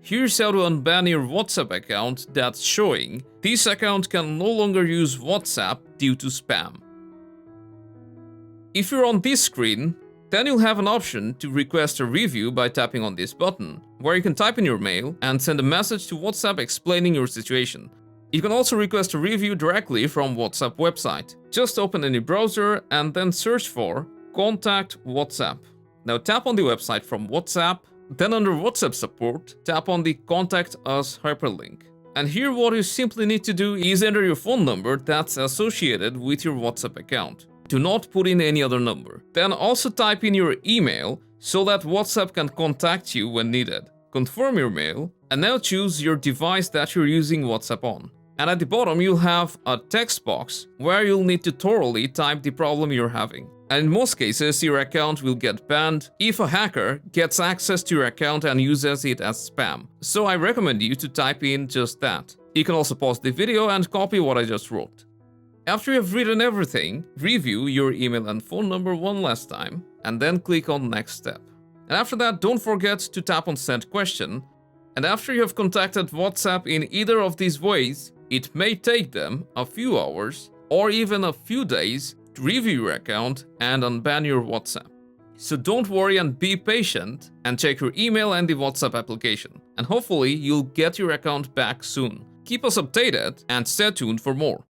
Here's how to unban your WhatsApp account that's showing this account can no longer use WhatsApp due to spam. If you're on this screen, then you'll have an option to request a review by tapping on this button, where you can type in your mail and send a message to WhatsApp explaining your situation. You can also request a review directly from WhatsApp website. Just open any browser and then search for Contact WhatsApp. Now tap on the website from WhatsApp, then under WhatsApp support, tap on the Contact Us hyperlink. And here what you simply need to do is enter your phone number that's associated with your WhatsApp account. Do not put in any other number. Then also type in your email so that WhatsApp can contact you when needed. Confirm your mail, and now choose your device that you're using WhatsApp on. And at the bottom you'll have a text box where you'll need to thoroughly type the problem you're having. And in most cases, your account will get banned if a hacker gets access to your account and uses it as spam. So I recommend you to type in just that. You can also pause the video and copy what I just wrote. After you have written everything, review your email and phone number one last time, and then click on Next Step. And after that, don't forget to tap on Send Question. And after you have contacted WhatsApp in either of these ways, it may take them a few hours or even a few days to review your account and unban your WhatsApp. So don't worry and be patient and check your email and the WhatsApp application. And hopefully you'll get your account back soon. Keep us updated and stay tuned for more.